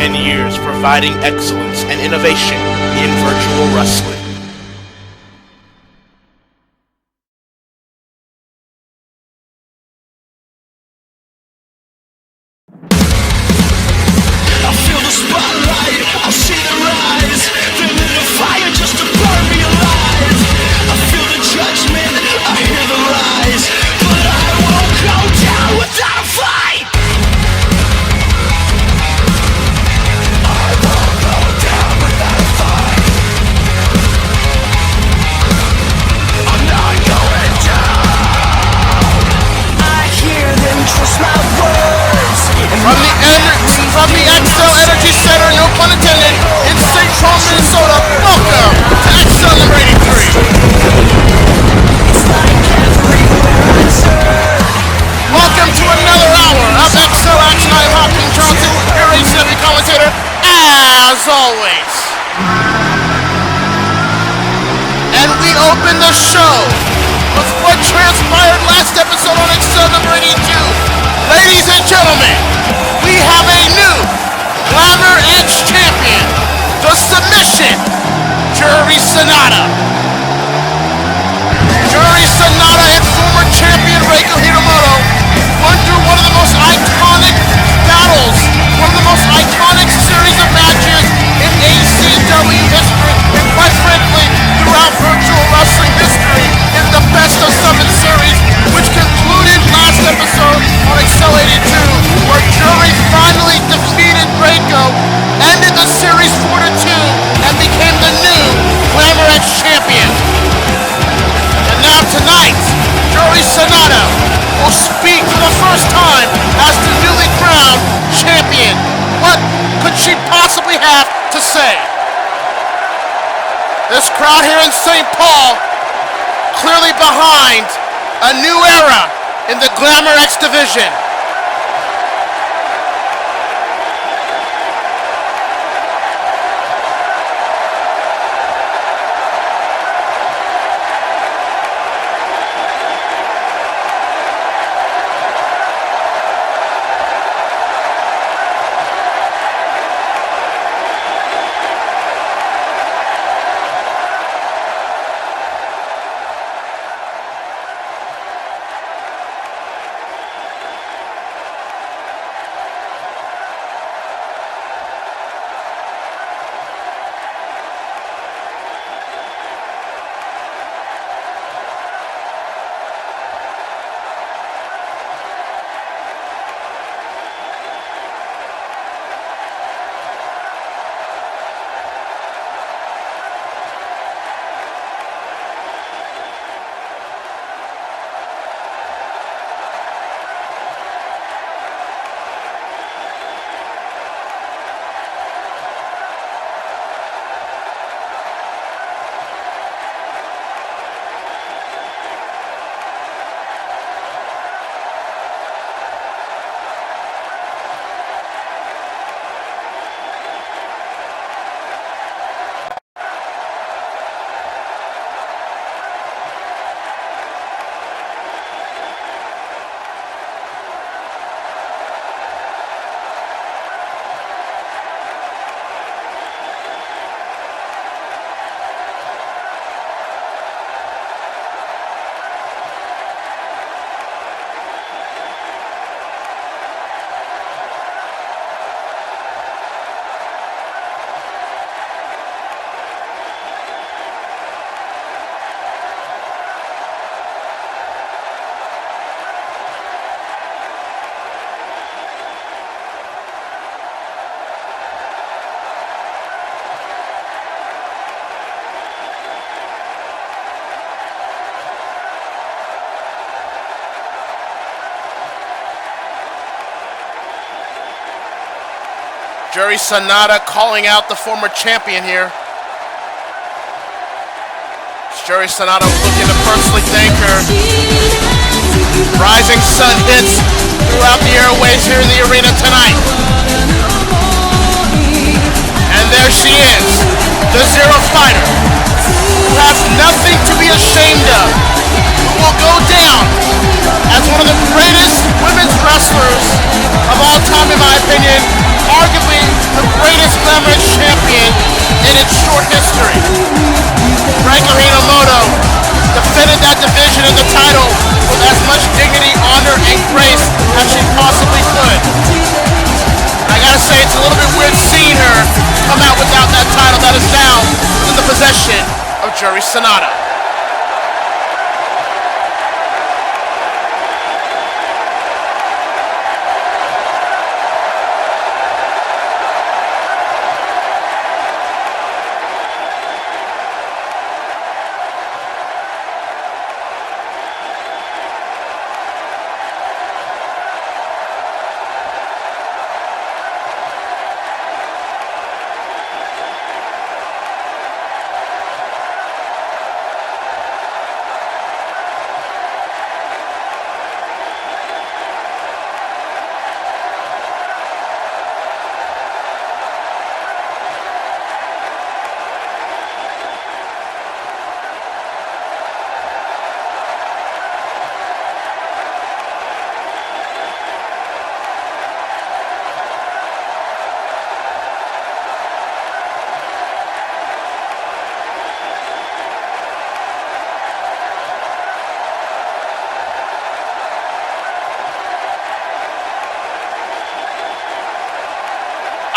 10 years providing excellence and innovation in virtual wrestling. I feel the spotlight, I see the rise. They lit a fire just to burn me alive. I feel the judgment, I hear the lies. But I won't go down without a fight. I won't go down without a fight. I'm not going down. I hear them twist my words. From the Xcel Energy Center, no pun intended, in St. Paul, Minnesota, welcome to Xcel number 83. Welcome to another hour of Xcel Action. I'm Hopkins Johnson, your ACW commentator, as always. And we open the show with what transpired last episode on Xcel number 82. Ladies and gentlemen, we have a new Glamor X champion, the submission, Juri Sanada. Juri Sanada and former champion Reiko Hinomoto went through one of the most iconic battles, one of the most iconic series of matches in ACW history, and quite frankly, throughout virtual wrestling history, in the best of 7 series, which concluded last episode on Xcel 82, where Juri finally defeated Reiko, ended the series 4-2, and became the new Glamor X champion. And now tonight, Juri Sanada will speak for the first time as the newly crowned champion. What could she possibly have to say? This crowd here in St. Paul, clearly behind a new era in the Glamor X division. Juri Sanada calling out the former champion here. Juri Sanada looking to personally thank her. Rising sun hits throughout the airways here in the arena tonight. And there she is, the Zero Fighter, who has nothing to be ashamed of, who will go down as one of the greatest women's wrestlers of all time, in my opinion, arguably the greatest that is now in the possession of Juri Sanada.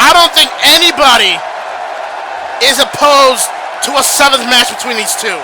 I don't think anybody is opposed to a 7th match between these two.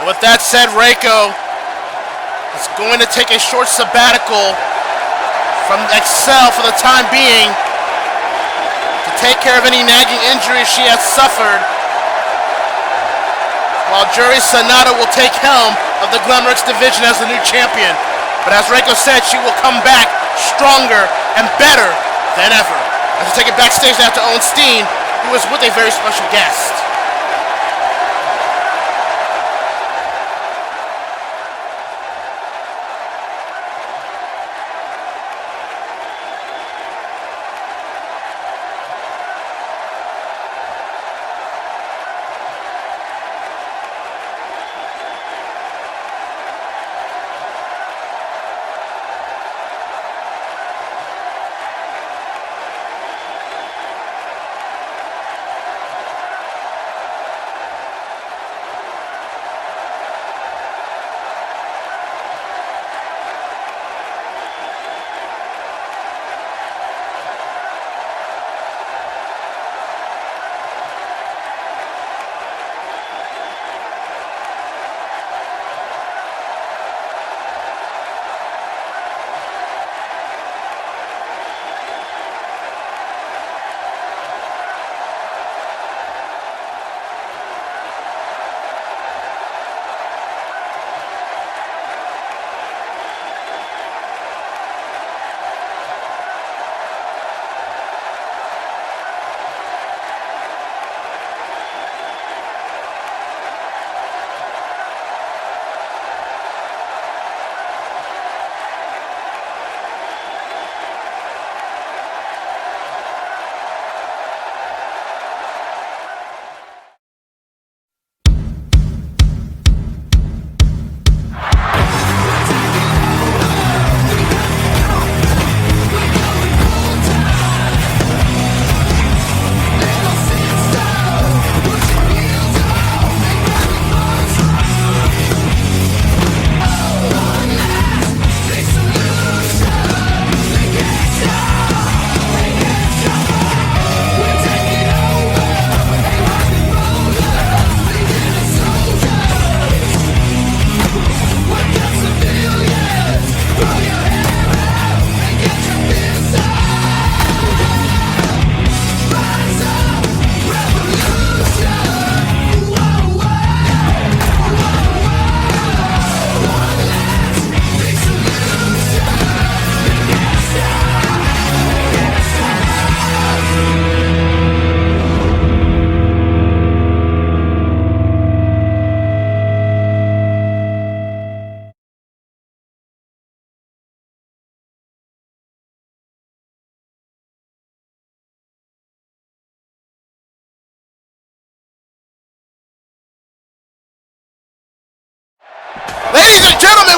With that said, Reiko is going to take a short sabbatical from Excel for the time being to take care of any nagging injuries she has suffered, while Juri Sanada will take helm of the Glamor X division as the new champion. But as Reiko said, she will come back stronger and better than ever. As we take it backstage now to Owen Steen, who is with a very special guest.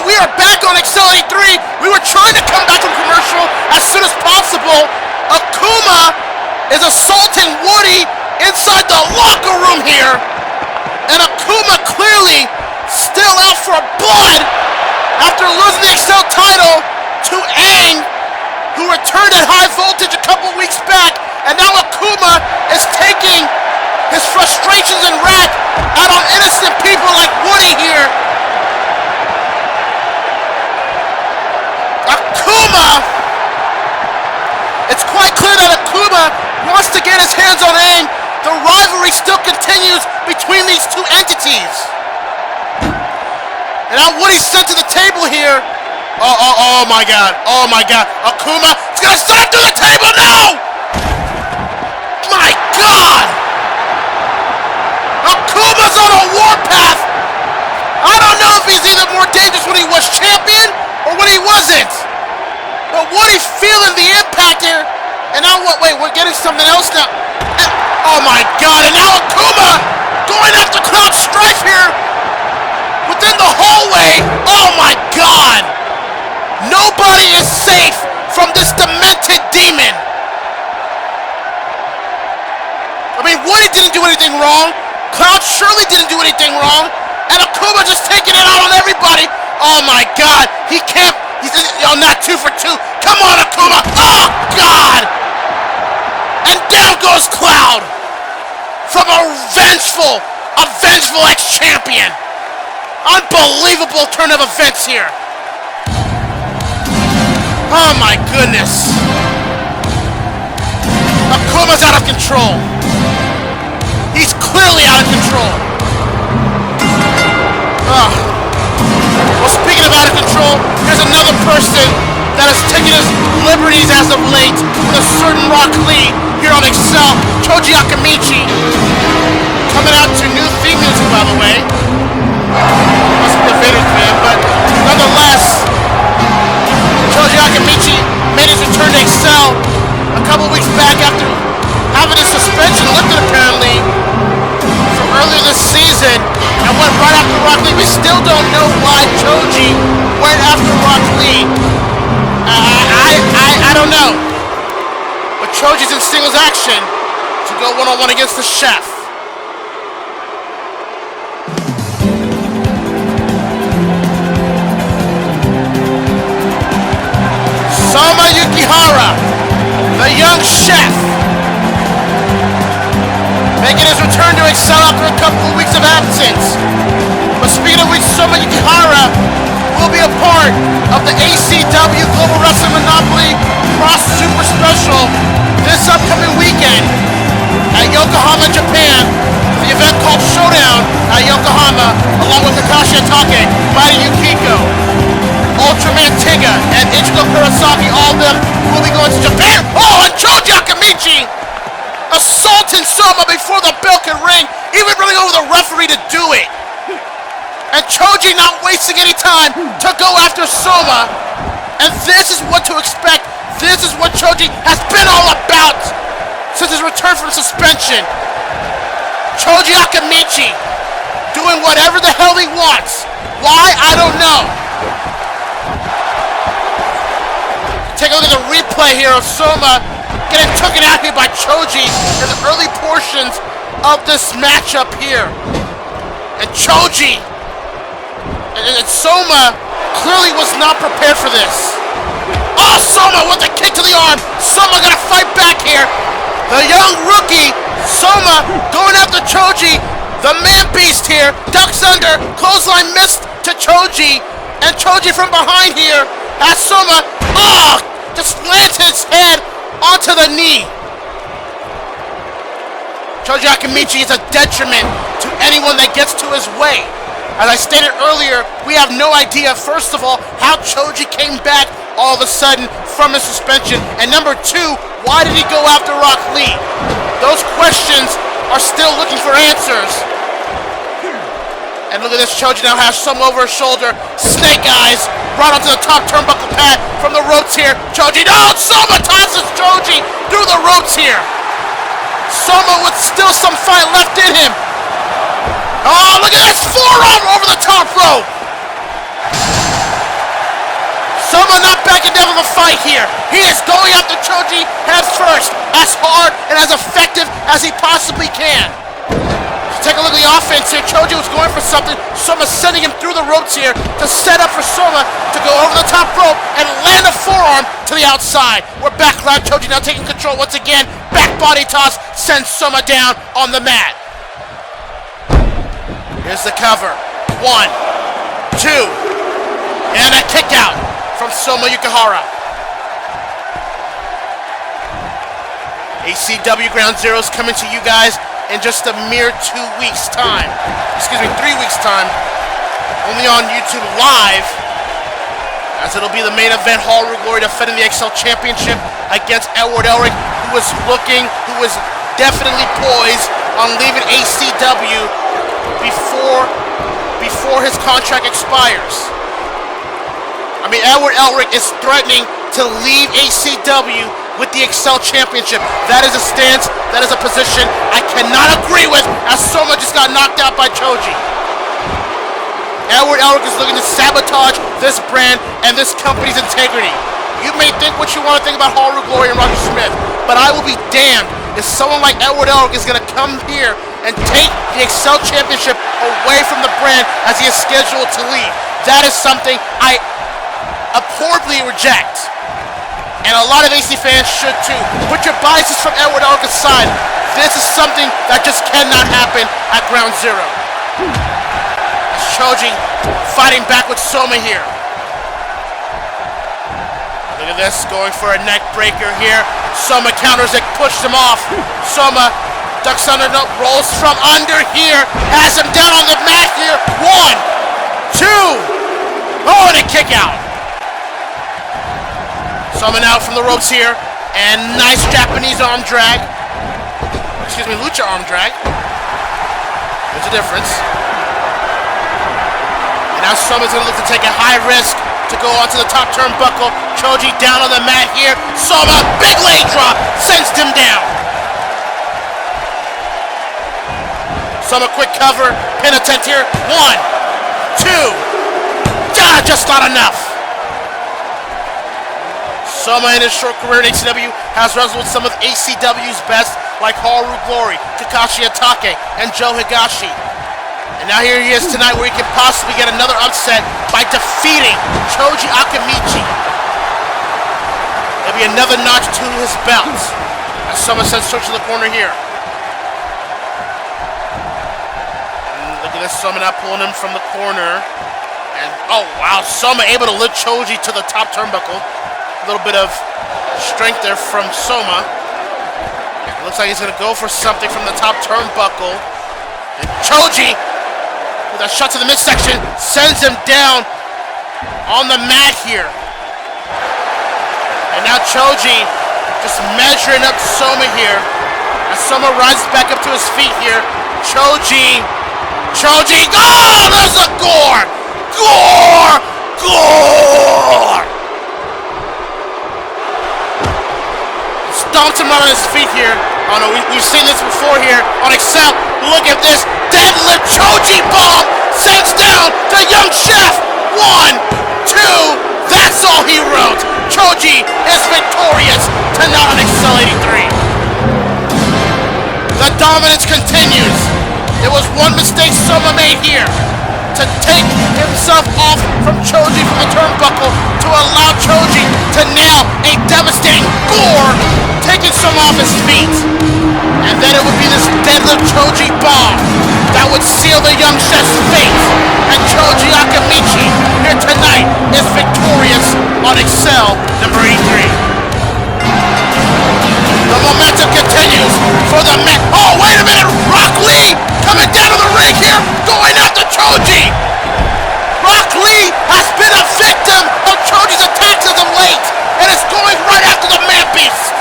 And we are back on Xcel 83. We were trying to come back from commercial as soon as possible. Akuma is assaulting Woody inside the locker room here. And Akuma clearly still out for blood after losing the Xcel title to Aang, who returned at high voltage a couple weeks back. And now Akuma is taking his frustrations and wrath out on innocent people like Woody here. Akuma! It's quite clear that Akuma wants to get his hands on Aang. The rivalry still continues between these two entities. And now Woody's sent to the table here. Oh my god. Oh my god. Akuma is going to send him to the table. No! My god! Akuma's on a warpath. I don't know if he's either more dangerous when he was champion or when he wasn't. But Woody's feeling the impact here. And now what? Wait, we're getting something else now. Oh my god, and now Akuma going after Cloud Strife here within the hallway. Oh my god. Nobody is safe from this demented demon. I mean, Woody didn't do anything wrong. Cloud surely didn't do anything wrong. And Akuma just taking it out on everybody. Oh my god. He can't. Yo, not 2 for 2. Come on, Akuma. Oh, God. And down goes Cloud from a vengeful ex-champion. Unbelievable turn of events here. Oh, my goodness. Akuma's out of control. He's clearly out of control. Oh. Well, speaking of out of control, here's another person that has taken his liberties as of late with a certain Rock Lee here on Excel. Choji Akimichi coming out to new theme music, by the way. Must be a Vader fan, but nonetheless, Choji Akimichi made his return to Excel a couple weeks back after having his suspension lifted, apparently, from earlier this season, and went right after Rock Lee. We still don't know why Choji went after Rock Lee. I don't know. But Choji's in singles action to go one-on-one against the chef. Soma Yukihara, the young chef, making his return to Excel after a couple of weeks of absence. But speaking of which, Soma Yukihara will be a part of the ACW Global Wrestling Monopoly Cross Super Special this upcoming weekend at Yokohama, Japan, for the event called Showdown at Yokohama, along with Kakashi Atake, Mighty Yukiko, Ultraman Tiga, and Ichigo Kurosaki. All of them will be going to Japan. Oh, and Choji Akimichi assaulting Soma before the bell can ring, even running over the referee to do it. And Choji not wasting any time to go after Soma. And this is what to expect. This is what Choji has been all about since his return from suspension. Choji Akimichi doing whatever the hell he wants. Why? I don't know. Take a look at the replay here of Soma getting taken out here by Choji in the early portions of this matchup here. And Choji and Soma clearly was not prepared for this. Oh, Soma with a kick to the arm. Soma gonna fight back here. The young rookie, Soma, going after Choji. The man beast here, ducks under, clothesline missed to Choji. And Choji from behind here has Soma, just lands his head onto the knee. Choji Akimichi is a detriment to anyone that gets to his way. As I stated earlier, we have no idea, first of all, how Choji came back all of a sudden from his suspension. And number two, why did he go after Rock Lee? Those questions are still looking for answers. And look at this, Choji now has Soma over his shoulder. Snake eyes, right onto the top turnbuckle pad from the ropes here. Choji, no! Soma tosses Choji through the ropes here. Soma with still some fight left in him. Oh, look at this forearm over the top rope. Soma not backing down from the fight here. He is going after Choji head first, as hard and as effective as he possibly can. Take a look at the offense here. Choji was going for something. Soma sending him through the ropes here to set up for Soma to go over the top rope and land a forearm to the outside. We're back live. Choji now taking control once again. Back body toss sends Soma down on the mat. Here's the cover. 1, 2, and a kick out from Soma Yukihara. ACW Ground Zero's coming to you guys in just a mere 2 weeks' time. Excuse me, 3 weeks' time. Only on YouTube Live, as it'll be the main event. Haru Glory defending the Xcel Championship against Elric, who was definitely poised on leaving ACW before his contract expires. I mean, Elric is threatening to leave ACW with the Xcel Championship. That is a stance, that is a position I cannot agree with, as Soma just got knocked out by Choji. Elric is looking to sabotage this brand and this company's integrity. You may think what you want to think about Haru Glory and Roger Smith, but I will be damned if someone like Elric is going to come here and take the Xcel Championship away from the brand as he is scheduled to leave. That is something I abhorrently reject. And a lot of AC fans should too. Put your biases from Elric aside. This is something that just cannot happen at Ground Zero. Choji fighting back with Soma here. Look at this, going for a neck breaker here. Soma counters it, pushes him off. Soma ducks under, no, rolls from under here. Has him down on the mat here. 1, 2. Oh, and a kick out. Soma out from the ropes here. And nice Japanese arm drag. Excuse me, lucha arm drag. There's a difference. And now Soma's going to look to take a high risk to go onto the top turnbuckle. Choji down on the mat here. Soma, big leg drop, sends him down. Soma, quick cover, pin attempt here. 1, 2. Just not enough. Soma in his short career in ACW has wrestled with some of ACW's best, like Haru Glory, Kakashi Atake, and Joe Higashi. And now here he is tonight, where he can possibly get another upset by defeating Choji Akimichi. There'll be another notch to his belt. As Soma sends Choji to the corner here. And look at this, Soma now pulling him from the corner. And oh wow, Soma able to lift Choji to the top turnbuckle. A little bit of strength there from Soma. It looks like he's going to go for something from the top turnbuckle. And Choji, with a shot to the midsection, sends him down on the mat here. And now Choji just measuring up Soma here. As Soma rises back up to his feet here. Choji, oh, there's a gore! Gore! Stomps him right on his feet here. Oh no, we've seen this before here on Excel. Look at this. Deadlift Choji bomb sends down the young chef. 1, 2. That's all he wrote. Choji is victorious tonight on Excel 83. The dominance continues. There was one mistake Soma made here, to take himself off from Choji from the turnbuckle to allow Choji to nail a devastating gore, taking Soma off his feet. And then it would be this deadlift Choji bomb that would seal the young chef's fate. And Choji Akimichi here tonight is victorious on Excel number 83. The momentum continues for the men. Oh, wait a minute! Rock Lee coming down to the ring here, going after Choji. Rock Lee has been a victim of Choji's attacks as of late, and is going right after the man beast.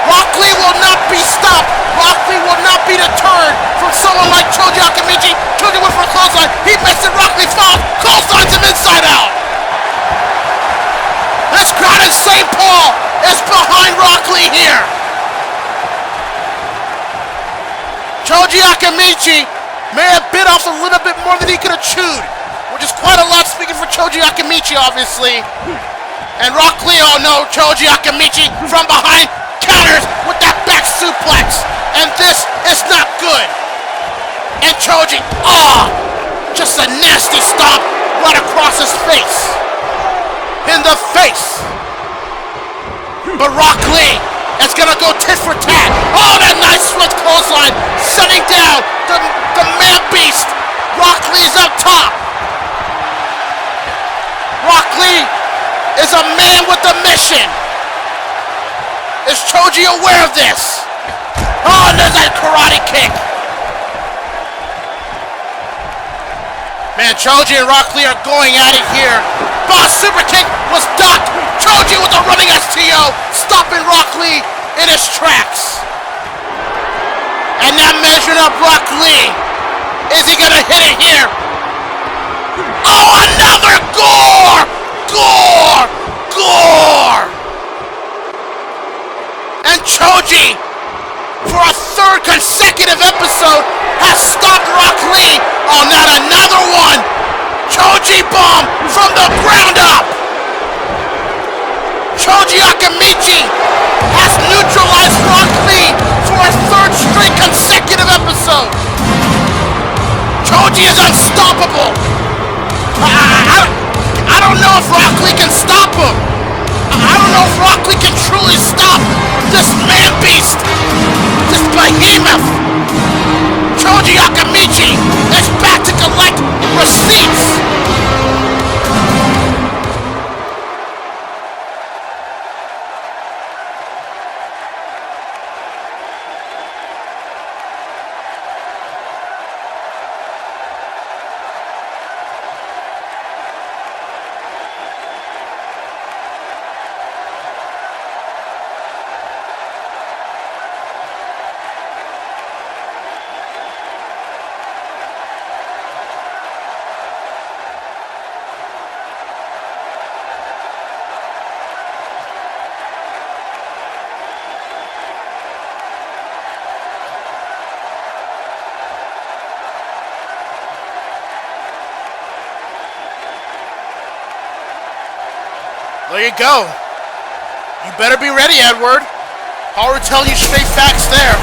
Rock Lee will not be stopped. Rock Lee will not be deterred from someone like Choji Akimichi. Choji went for a clothesline. He missed it. Rock Lee falls. Clotheslines him inside out. This crowd in St. Paul is behind Rock Lee here. Choji Akimichi may have bit off a little bit more than he could have chewed, which is quite a lot's speaking for Choji Akimichi, obviously. And Rock Lee, oh no, Choji Akimichi from behind counters with that back suplex. And this is not good. And Choji, just a nasty stomp right across his face. In the face. But Rock Lee is gonna go tit for tat. Oh, that nice swift clothesline, shutting down the man beast. Rock Lee's up top. Rock Lee is a man with a mission. Is Choji aware of this? Oh, and there's that karate kick. Man, Choji and Rock Lee are going at it here. Boss super kick was ducked. Choji with a running STO, stopping Rock Lee in his tracks. And now measuring up Rock Lee. Is he gonna hit it here? Oh, another gore! Gore! Gore! And Choji, for a third consecutive episode, has stopped Rock Lee. Oh, not another one! Choji bomb from the ground up! Choji Akimichi has neutralized Rock Lee for a third straight consecutive episode! Choji is unstoppable! I don't know if Rock Lee can stop him! I don't know if Rock Lee can truly stop this man beast! This behemoth! Choji Akimichi is back to collect receipts! There you go. You better be ready, Edward. Haru telling you straight facts there.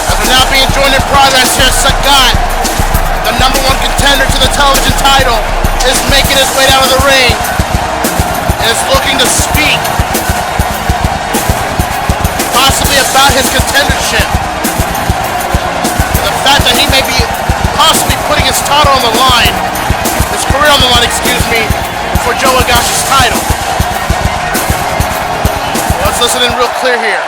As we're now being joined in progress here, Sagat, the #1 contender to the television title, is making his way down to the ring and is looking to speak possibly about his contendership. And the fact that he may be possibly putting his title on the line, his career on the line, excuse me, for Joe Higashi's title. Let's listen in real clear here.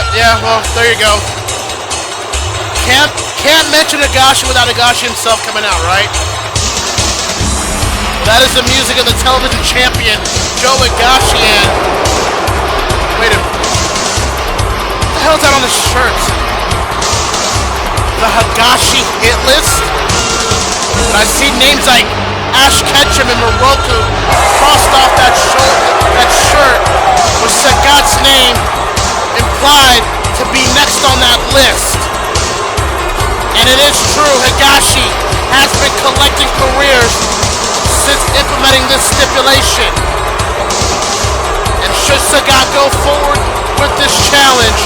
Yeah, well, there you go. Can't mention Higashi without Higashi himself coming out, right? That is the music of the television champion, Joe Higashi, and... Wait a minute. What the hell is that on the shirt? The Higashi hit list? And I see names like Ash Ketchum and Moroku crossed off that shirt with Sagat's name implied to be next on that list. And it is true, Higashi has been collecting careers since implementing this stipulation. And should Sagat go forward with this challenge,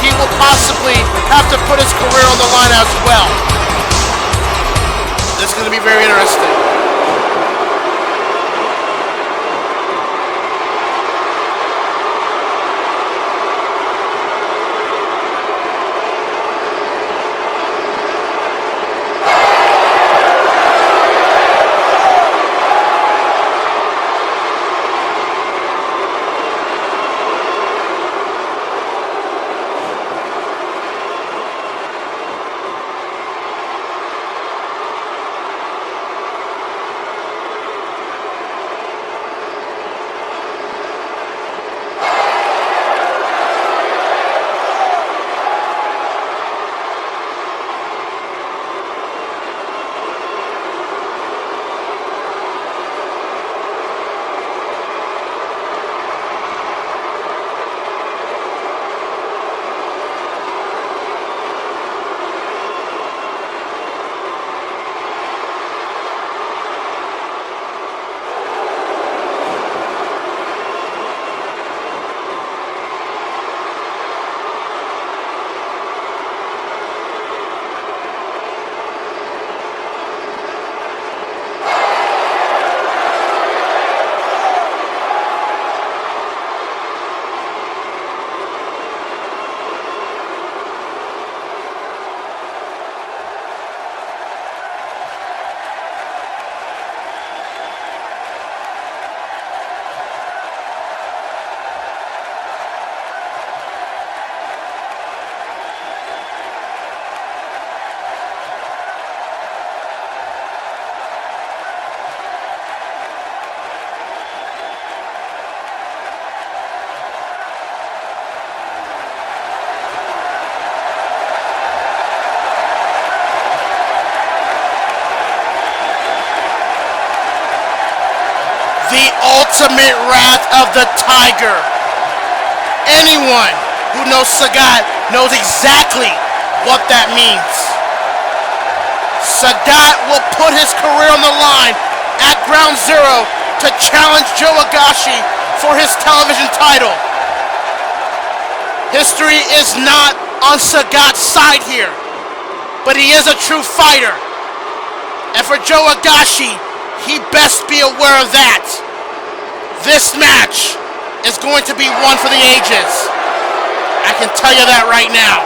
he will possibly have to put his career on the line as well. This is going to be very interesting. The ultimate wrath of the Tiger. Anyone who knows Sagat knows exactly what that means. Sagat will put his career on the line at Ground Zero to challenge Joe Higashi for his television title. History is not on Sagat's side here, but he is a true fighter. And for Joe Higashi, he best be aware of that. This match is going to be one for the ages. I can tell you that right now.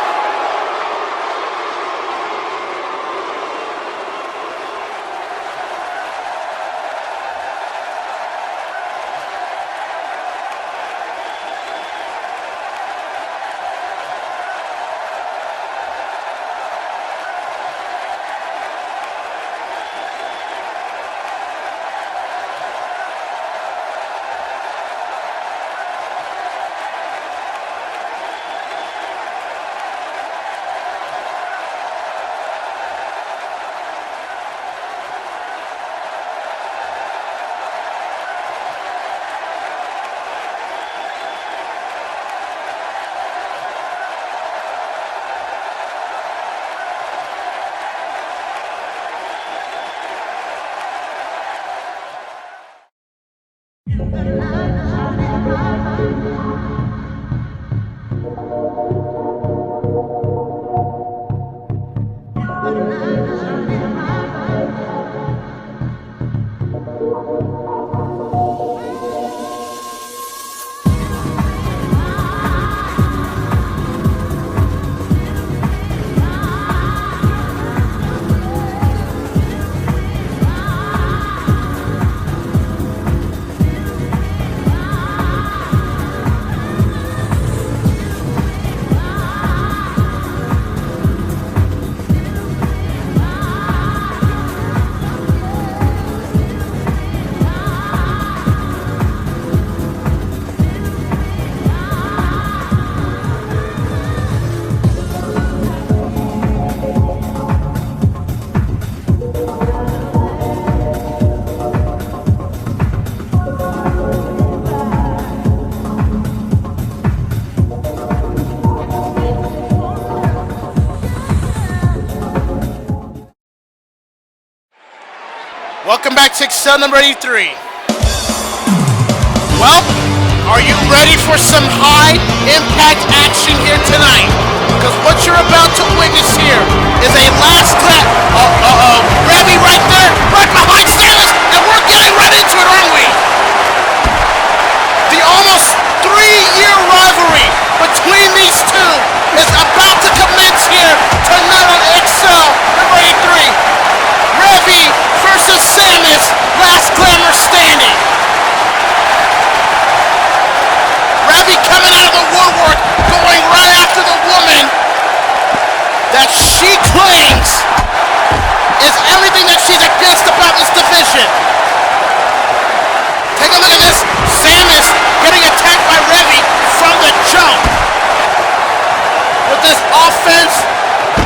Welcome back to Xcel number 83. Well, are you ready for some high-impact action here tonight? Because what you're about to witness here is a last clap. Revie right there, right behind Samus, and we're getting right into it, aren't we? The almost 3-year rivalry between these two is about to commence here tonight on Xcel number 83. Revie versus Samus, last glamour standing. Revie coming out of the woodwork, going right after the woman that she claims is everything that she's against about this division. Take a look at this. Samus getting attacked by Revie from the jump. With this offense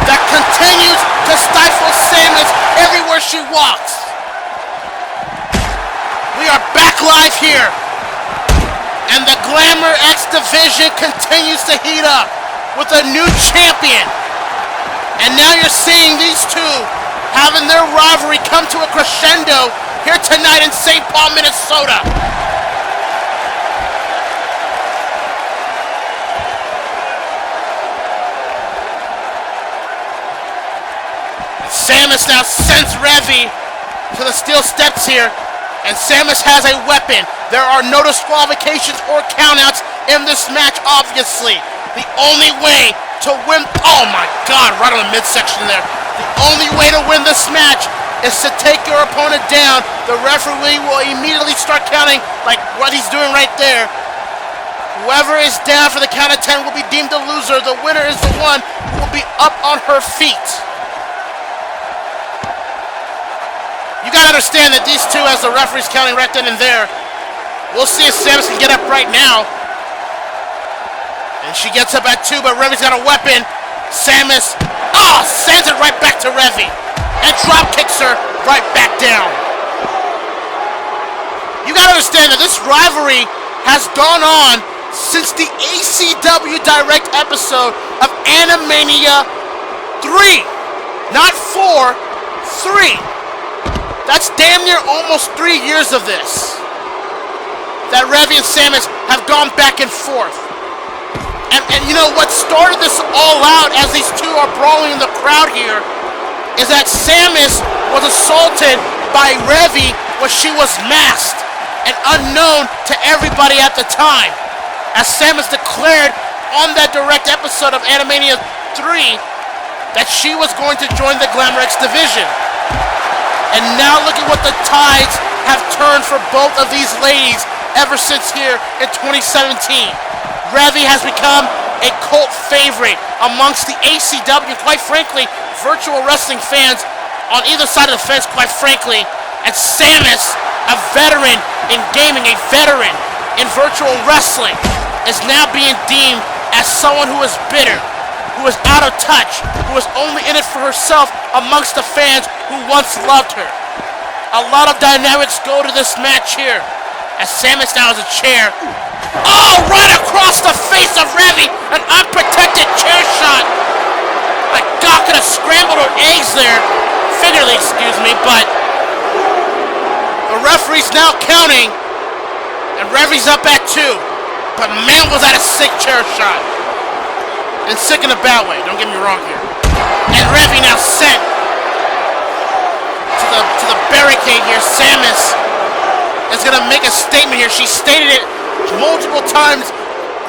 that continues to stifle Samus everywhere she walks. We are back live here. And the Glamor X division continues to heat up with a new champion. And now you're seeing these two having their rivalry come to a crescendo here tonight in St. Paul, Minnesota. Samus now sends Revie to the steel steps here. And Samus has a weapon. There are no disqualifications or countouts in this match, obviously. The only way to win... Oh my God, right on the midsection there. The only way to win this match is to take your opponent down. The referee will immediately start counting like what he's doing right there. Whoever is down for the count of 10 will be deemed a loser. The winner is the one who will be up on her feet. You gotta understand that these two, as the referee's counting right then and there, we'll see if Samus can get up right now. And she gets up at 2, but Revie's got a weapon. Samus, sends it right back to Revie. And drop kicks her right back down. You gotta understand that this rivalry has gone on since the ACW Direct episode of Animania 3. Not 4, 3. That's damn near almost 3 years of this. That Revie and Samus have gone back and forth. And you know what started this all out as these two are brawling in the crowd here is that Samus was assaulted by Revie when she was masked and unknown to everybody at the time. As Samus declared on that direct episode of Animania 3 that she was going to join the Glamor X division. And now look at what the tides have turned for both of these ladies ever since here in 2017. Revie has become a cult favorite amongst the ACW, quite frankly, virtual wrestling fans on either side of the fence, quite frankly. And Samus, a veteran in gaming, a veteran in virtual wrestling, is now being deemed as someone who is bitter, who is out of touch, who is only in it for herself amongst the fans who once loved her. A lot of dynamics go to this match here, as Samus now has a chair. Right across the face of Revie, an unprotected chair shot. My God, could have scrambled her eggs there. Figuratively, excuse me, but the referee's now counting, and Revie's up at 2. But man, was that a sick chair shot. And sick in a bad way, don't get me wrong here. And Revie now sent to the barricade here. Samus is going to make a statement here. She stated it multiple times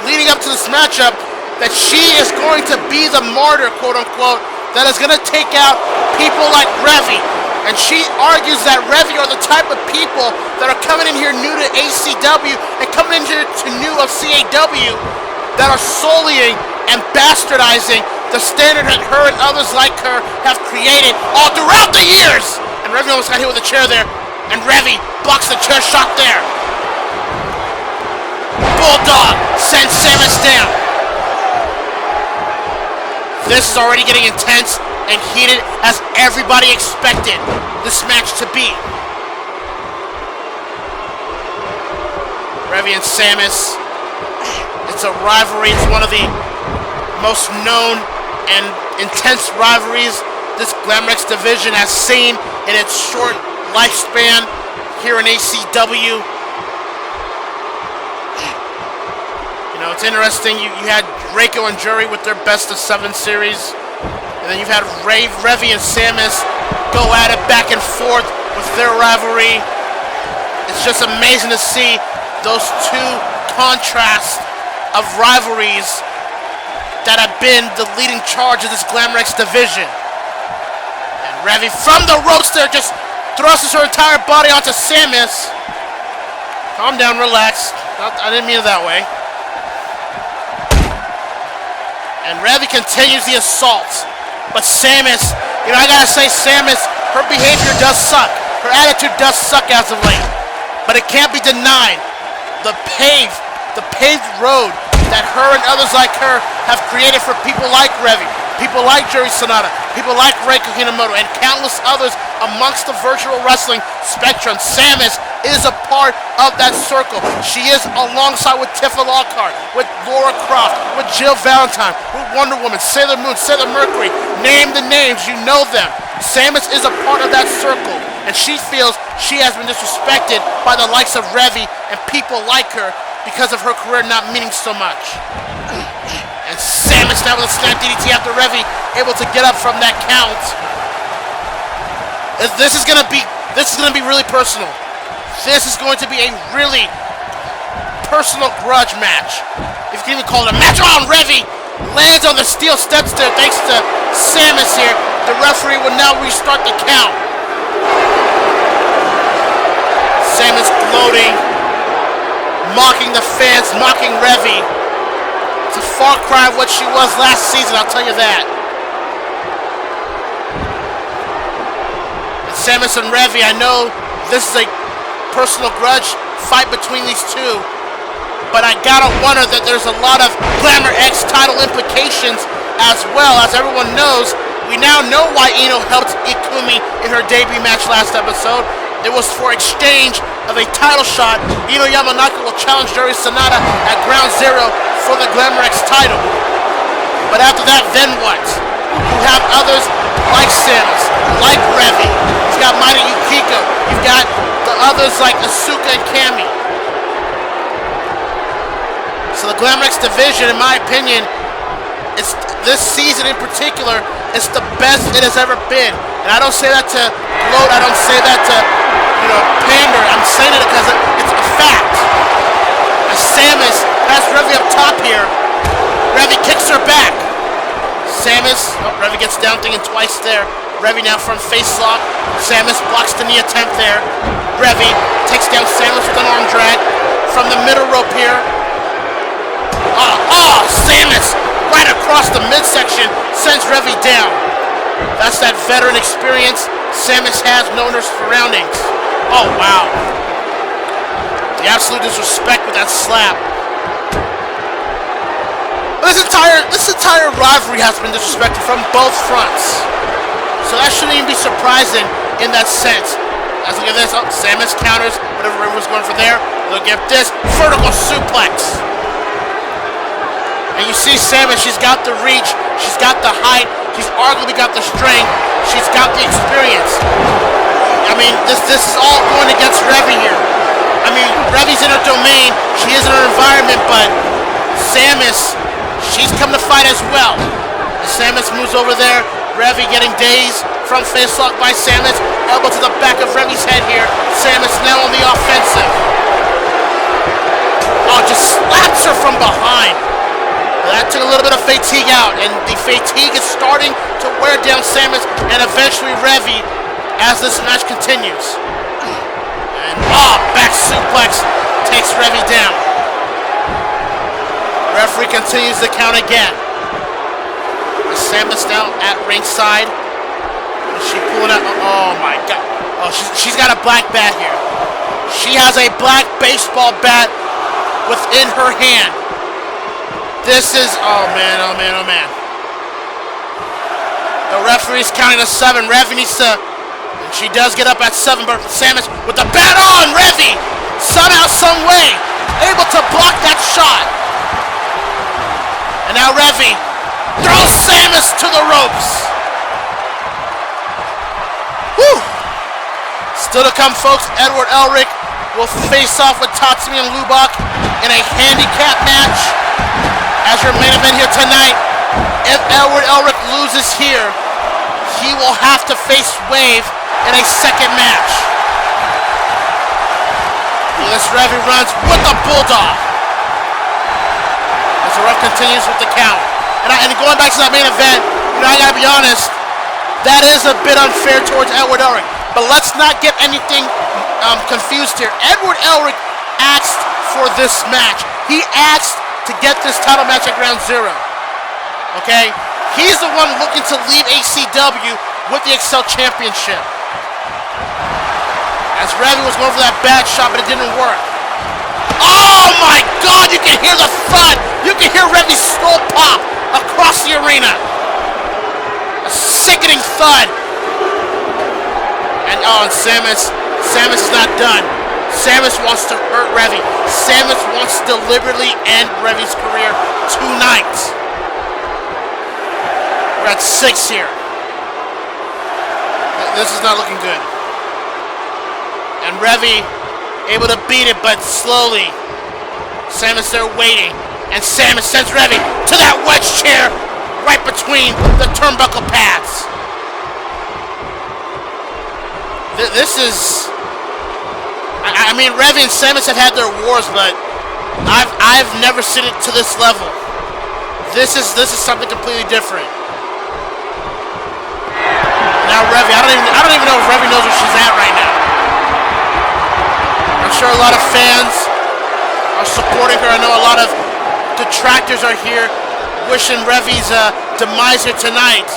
leading up to this matchup that she is going to be the martyr, quote unquote, that is going to take out people like Revie. And she argues that Revie are the type of people that are coming in here new to ACW and coming in here to new of CAW that are sullying and bastardizing the standard that her and others like her have created all throughout the years. And Revie almost got hit with a chair there. And Revie blocks the chair shot there. Bulldog sends Samus down. This is already getting intense and heated as everybody expected this match to be. Revie and Samus, it's a rivalry. It's one of the most known and intense rivalries this Glamor X division has seen in its short lifespan here in ACW. You know, it's interesting. You had Reiko and Juri with their best of 7 series. And then you've had Revie and Samus go at it back and forth with their rivalry. It's just amazing to see those two contrasts of rivalries that have been the leading charge of this Glamor X division. And Revie from the ropes there just thrusts her entire body onto Samus. Calm down, relax. I didn't mean it that way. And Revie continues the assault. But Samus, you know, I gotta say, Samus, her behavior does suck. Her attitude does suck as of late. But it can't be denied. The paved road that her and others like her have created for people like Revie, people like Juri Sanada, people like Reiko Hinomoto, and countless others amongst the virtual wrestling spectrum. Samus is a part of that circle. She is alongside with Tifa Lockhart, with Laura Croft, with Jill Valentine, with Wonder Woman, Sailor Moon, Sailor Mercury. Name the names, you know them. Samus is a part of that circle, and she feels she has been disrespected by the likes of Revie and people like her because of her career not meaning so much. And Samus now with a snap DDT after Revie able to get up from that count. This is gonna be really personal. This is going to be a really personal grudge match, if you can even call it a match. On Revie lands on the steel steps there thanks to Samus here. The referee will now restart the count. Samus gloating, mocking the fans, mocking Revie. It's a far cry of what she was last season, I'll tell you that. And Samus and Revie, I know this is a personal grudge fight between these two, but I gotta wonder that there's a lot of Glamor X title implications as well. As everyone knows, we now know why Ino helped Ikumi in her debut match last episode. It was for exchange of a title shot. Ino Yamanaka will challenge Juri Sanada at Ground Zero for the Glamor X title. But after that, then what? You have others like Samus, like Revie. You've got Maida Yukiko. You've got the others like Asuka and Kami. So the Glamor X division, in my opinion, it's this season in particular, it's the best it has ever been. And I don't say that to gloat. I don't say that to, pander. I'm saying it because it's a fact. As Samus has Revie up top here, Revie kicks her back. Samus, Revie gets down thinking twice there. Revie now from face lock. Samus blocks the knee attempt there. Revie takes down Samus with an arm drag from the middle rope here. Samus right across the midsection sends Revie down. That's that veteran experience Samus has known her surroundings. Oh, wow. The absolute disrespect with that slap. This entire rivalry has been disrespected from both fronts. So that shouldn't even be surprising in that sense. Let's look at this. Oh, Samus counters whatever River was going for there. Look at this. Vertical suplex. And you see Samus, she's got the reach, she's got the height, she's arguably got the strength, she's got the experience. I mean, this is all going against Revie here. I mean, Revie's in her domain, she is in her environment, but Samus, she's come to fight as well. And Samus moves over there, Revie getting dazed from face lock by Samus, elbow to the back of Revie's head here. Samus now on the offensive. Oh, just slaps her from behind. That took a little bit of fatigue out, and the fatigue is starting to wear down Samus and eventually Revie as this match continues. And back suplex takes Revie down. Referee continues the count again. Samus now at ringside. Is she pulling out? Oh my god. Oh, she's got a black bat here. She has a black baseball bat within her hand. This is, oh man. The referee's counting to 7. Revie needs to, and she does get up at 7, but Samus with the bat on. Revie, somehow, some way, able to block that shot. And now Revie throws Samus to the ropes. Woo! Still to come, folks, Edward Elric will face off with Tatsumi and Lubak in a handicap match as your main event here tonight. If Edward Elric loses here, he will have to face Wave in a second match. This Revie runs with the Bulldog. As the ref continues with the count. And going back to that main event, I gotta be honest, that is a bit unfair towards Edward Elric. But let's not get anything confused here. Edward Elric asked for this match. He asked to get this title match at Ground Zero. Okay? He's the one looking to leave ACW with the Xcel Championship. As Revie was going for that bad shot, but it didn't work. Oh my God! You can hear the thud! You can hear Revie's skull pop across the arena. A sickening thud. And Samus is not done. Samus wants to hurt Revie. Samus wants to deliberately end Revie's career tonight. We're at 6 here. This is not looking good. And Revie able to beat it, but slowly. Samus there waiting. And Samus sends Revie to that wedge chair right between the turnbuckle pads. This is... I mean, Revie and Samus have had their wars, but I've never seen it to this level. This is something completely different. Now Revie, I don't even know if Revie knows where she's at right now. I'm sure a lot of fans are supporting her. I know a lot of detractors are here wishing Revie's demise here tonight.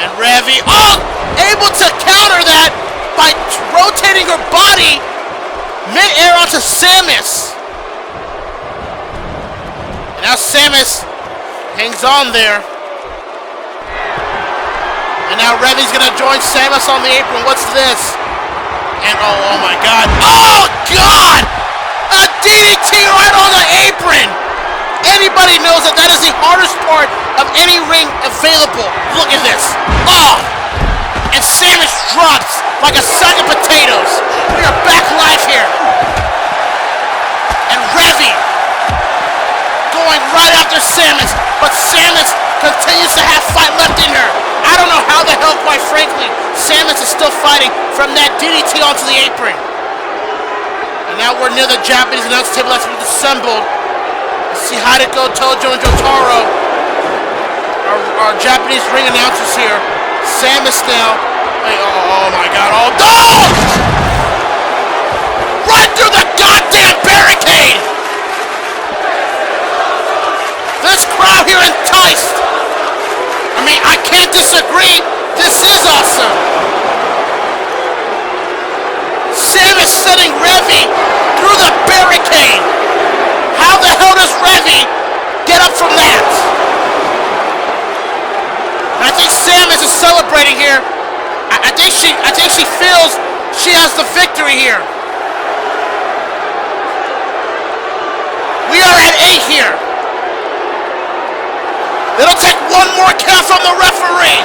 And Revie, able to counter that by rotating her body mid-air onto Samus. And now Samus hangs on there. And now Revie's gonna join Samus on the apron. What's this? And oh my God. Oh God! A DDT right on the apron! Anybody knows that is the hardest part of any ring available. Look at this. Oh! And Samus drops like a sack of potatoes. We are back live here. And Revie going right after Samus. But Samus continues to have fight left in her. I don't know how the hell, quite frankly, Samus is still fighting from that DDT onto the apron. And now we're near the Japanese announce table that's been assembled. Let's see Hideko, Tojo, and Jotaro, our Japanese ring announcers here. Samus now. Oh my God! Oh no! Right through the goddamn barricade! This crowd here enticed. I mean, I can't disagree. This is awesome. Samus sending Revie through the barricade. How the hell does Revie get up from that? And I think Samus is celebrating here. I think she feels she has the victory here. We are at 8 here. It'll take one more count from the referee.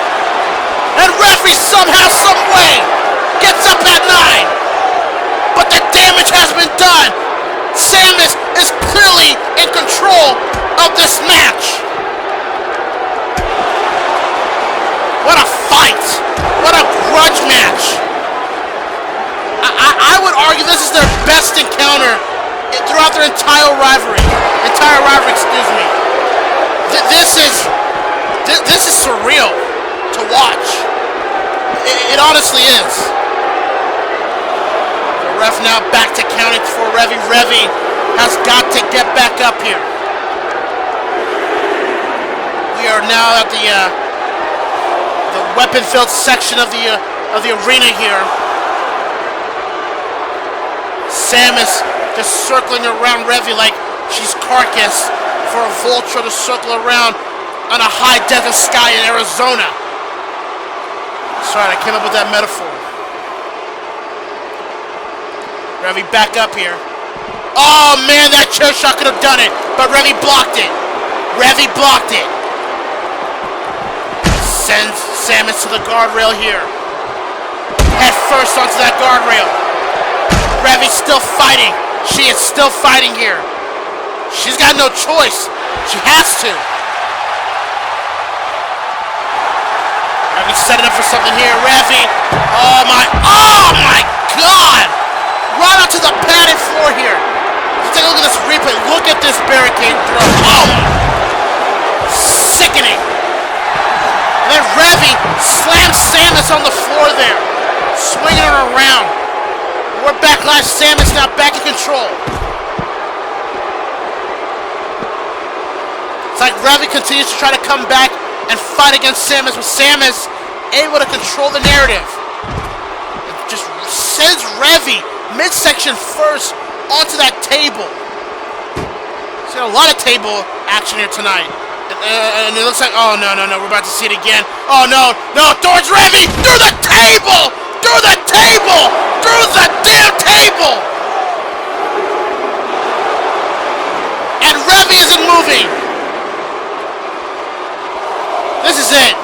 And Revie somehow, some way, gets up at 9. But the damage has been done. Samus is clearly in control of this match. What a fight. What a grudge match. I would argue this is their best encounter throughout their entire rivalry. Excuse me. This is surreal to watch. It honestly is. The ref now back to counting for Revie. Revie has got to get back up here. We are now at the weapon-filled section of the arena here. Samus just circling around Revie like she's Carcass for a vulture to circle around on a high desert sky in Arizona. Sorry, I came up with that metaphor. Revie back up here. Oh man, that chair shot could have done it, but Revie blocked it. Sends Samus to the guardrail here. Head first onto that guardrail. Revie's still fighting. She is still fighting here. She's got no choice. She has to. Revie's setting up for something here. Revie. Oh my God! Right onto the padded floor here. Let's take a look at this replay. Look at this barricade throw. Oh! Sickening. And then Revie slams Samus on the floor there. Swinging her around. More backlash. Samus now back in control. It's like Revie continues to try to come back and fight against Samus, with Samus able to control the narrative. It just sends Revie midsection first onto that table. Seen a lot of table action here tonight. And it looks like, oh no, we're about to see it again. Oh no, towards Revie! Through the table! Through the table! Through the damn table! And Revie isn't moving! This is it.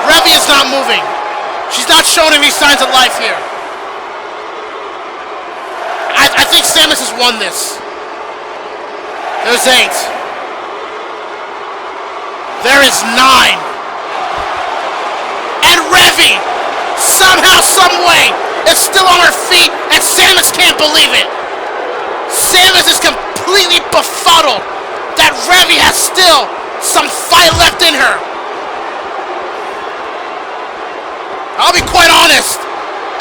Revie is not moving. She's not showing any signs of life here. I think Samus has won this. There's 8. There is 9. And Revie, somehow, someway, is still on her feet, and Samus can't believe it. Samus is completely befuddled that Revie has still some fight left in her. I'll be quite honest.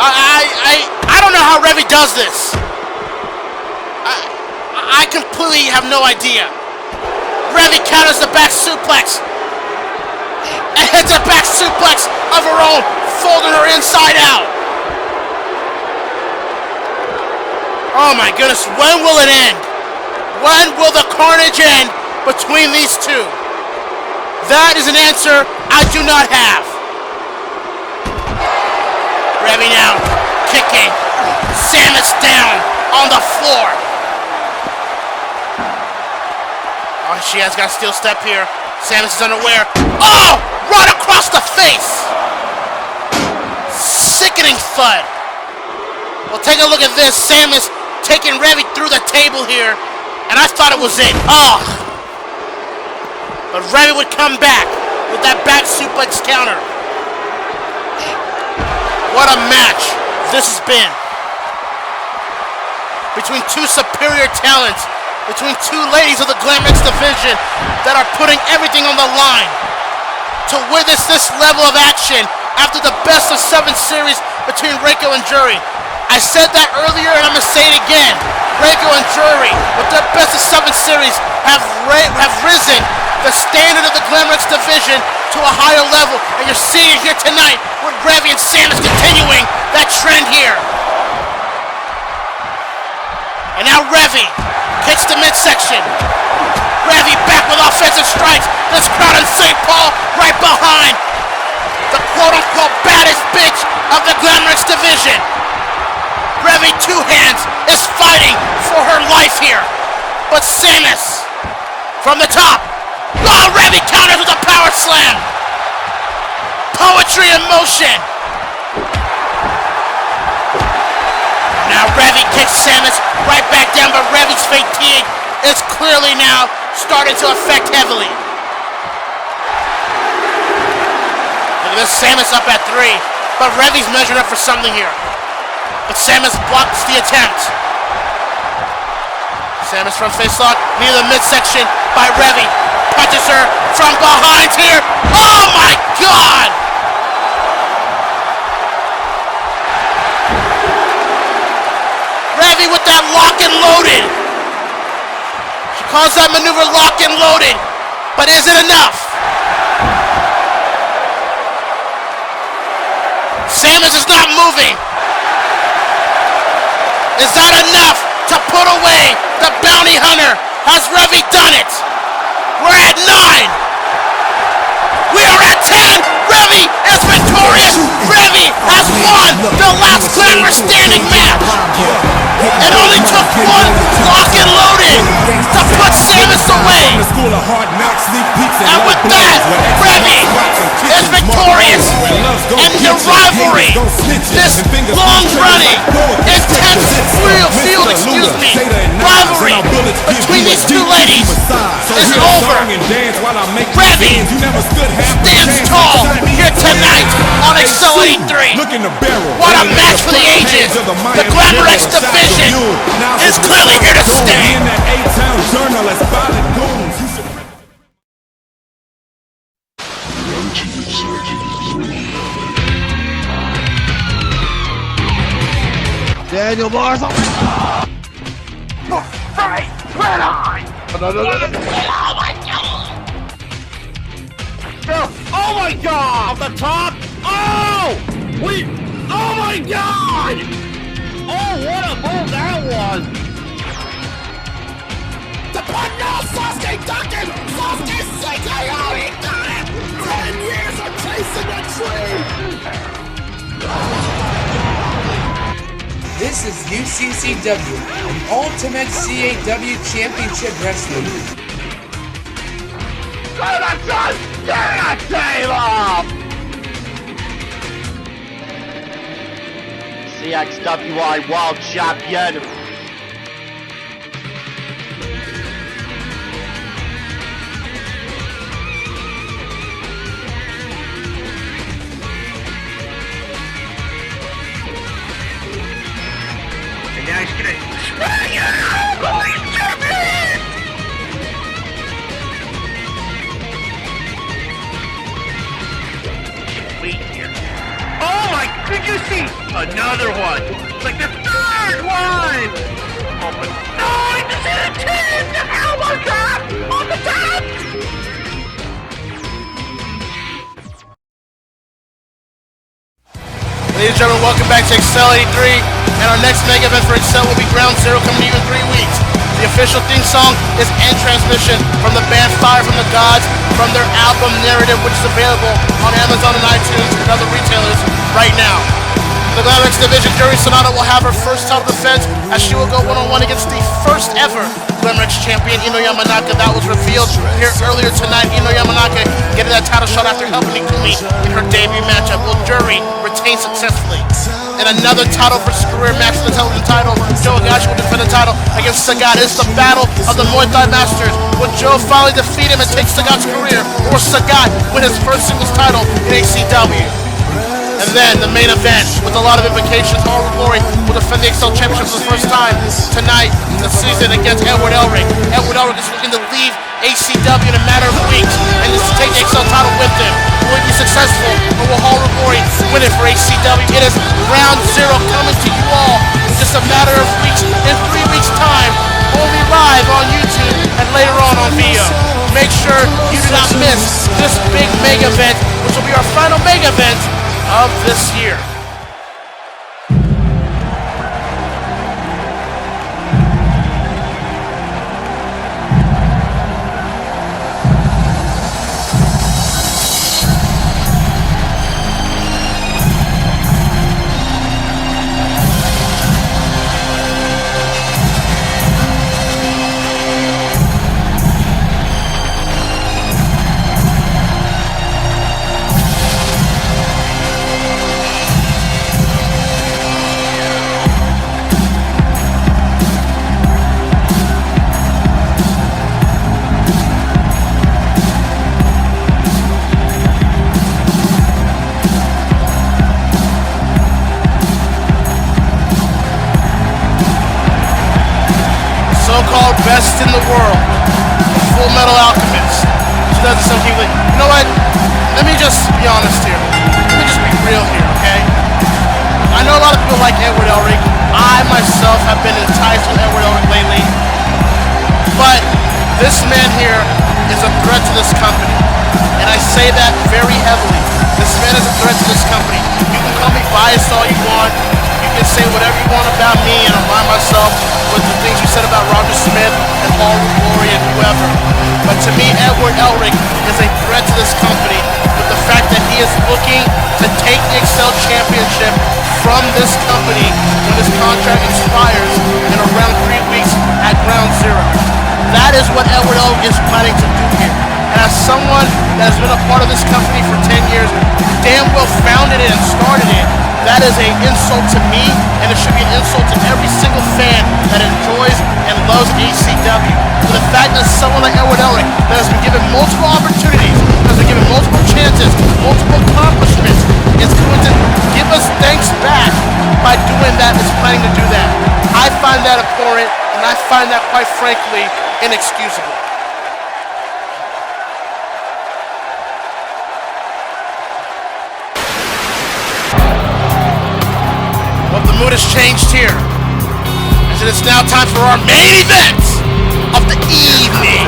I don't know how Revie does this. I completely have no idea. Revie counters the back suplex and hits a back suplex of her own, folding her inside out. Oh my goodness, when will it end? When will the carnage end between these two? That is an answer I do not have. Revie now kicking Samus down on the floor. Oh, she has got a steel step here. Samus is unaware. Oh! Right across the face! Sickening thud. Well, take a look at this. Samus taking Revie through the table here. And I thought it was it. Oh! But Revie would come back with that back suplex counter. What a match this has been. Between two superior talents. Between two ladies of the Glamor X division that are putting everything on the line to witness this level of action after the best of 7 series between Reiko and Juri. I said that earlier and I'm going to say it again. Reiko and Juri, with their best of 7 series, have risen the standard of the Glamor X division to a higher level. And you're seeing it here tonight with Revie and Samus continuing that trend here. And now Revie hits the midsection. Revie back with offensive strikes. This crowd in St. Paul right behind the quote-unquote baddest bitch of the Glamor X division. Revie, 2 hands, is fighting for her life here. But Samus, from the top. Oh, Revie counters with a power slam. Poetry in motion. Now Revie kicks Samus right back down, but Revie's fatigue is clearly now starting to affect heavily. Look at this, Samus up at 3, but Revie's measuring up for something here. But Samus blocks the attempt. Samus from face lock, near the midsection by Revie. Punches her from behind here. Oh my God! Revie with that lock and loaded. She calls that maneuver lock and loaded. But is it enough? Samus is not moving. Is that enough to put away the bounty hunter? Has Revie done it? We're at 9. We are at 10. Revie is victorious. Revie has won the last Glamor standing match. It only took 1 lock and loaded to put Samus away. And with that, Revie is victorious, and the rivalry, this long-running, intense rivalry between these two ladies is over. Revie stands tall here tonight on Xcel 83. What a match for the ages. The Glamor X division is clearly here to stay. Daniel Mars. Right on! Oh my god! Oh my god! Off the top! Oh! Oh my god! Oh, what a move that was! The partner of Sasuke ducking! Sasuke sinking! Oh, he got it! 10 years of chasing the tree! This is UCCW, the Ultimate CAW Championship Wrestling. Turn the tail off! CXWI World Champion. Now he's gonna wait here. Oh my, did you see? Another one. It's like the third one. Oh my, no, I just hit a 10. The elbow drop on the top. Ladies and gentlemen, welcome back to Xcel 83. And our next mega event for Xcel will be Ground Zero, coming to you in 3 weeks. The official theme song is End Transmission from the band Fire from the Gods from their album Narrative, which is available on Amazon and iTunes and other retailers right now. The Glamor X division, Juri Sanada will have her first title defense as she will go one-on-one against the first ever Glamor X champion, Ino Yamanaka. That was revealed here earlier tonight. Ino Yamanaka getting that title shot after helping Akimichi in her debut matchup. Will Juri retain successfully? And another title for career match for the television title. Joe Agashi will defend the title against Sagat. It's the battle of the Muay Thai Masters. Will Joe finally defeat him and take Sagat's career? Or Sagat win his first singles title in ACW? And then the main event, with a lot of implications, Haru Glory will defend the Xcel Championship for the first time tonight in the season against Elric. Elric is looking to leave ACW in a matter of weeks and is to take the Xcel title with him. Will he be successful, or will Haru Glory win it for ACW? It is Round Zero coming to you all in just a matter of weeks, in 3 weeks' time, only live on YouTube and later on Vio. Make sure you do not miss this big mega event, which will be our final mega event of this year. So-called best in the world, the Full Metal Alchemist. 2017, you know what? Let me just be honest here. Let me just be real here, okay? I know a lot of people like Elric. I myself have been enticed with Elric lately. But this man here is a threat to this company. And I say that very heavily. This man is a threat to this company. You can call me biased all you want. You can say whatever you want about me and align myself with the things you said about Roger Smith and Haru Glory and whoever. But to me, Elric is a threat to this company with the fact that he is looking to take the Xcel Championship from this company when his contract expires in around 3 weeks at Ground Zero. That is what Elric is planning to do here. And as someone that has been a part of this company for 10 years, damn well founded it and started it, that is an insult to me, and it should be an insult to every single fan that enjoys and loves ACW. For the fact that someone like Elric, that has been given multiple opportunities, has been given multiple chances, multiple accomplishments, is going to give us thanks back by doing that, is planning to do that. I find that abhorrent, and I find that, quite frankly, inexcusable. The mood has changed here, as it is now time for our main event of the evening.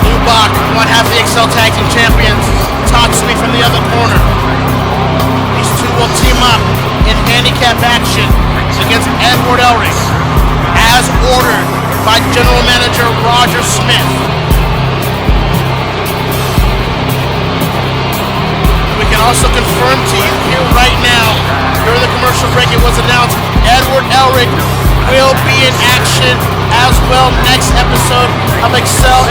Lubach, one half of the Xcel Tag Team Champions, talks to me from the other corner. These two will team up in handicap action against Elric, as ordered by General Manager Roger Smith. We can also confirm to you here right now, during the commercial break, it was announced Elric will be in action as well next episode of Xcel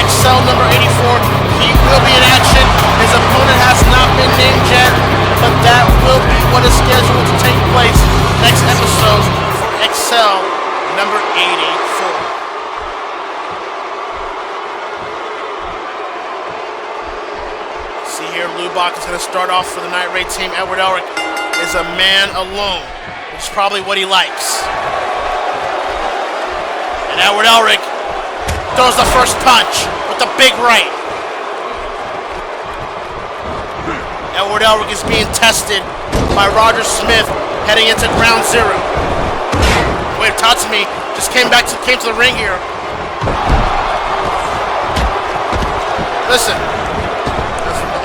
number 84. He will be in action. His opponent has not been named yet, but that will be what is scheduled to take place next episode for Xcel number 84. See here, Lubach is going to start off for the Night Raid team. Elric is a man alone, which is probably what he likes. And Elric throws the first punch with the big right. Elric is being tested by Roger Smith heading into ground zero. Wait, Tatsumi just came to the ring here. Listen.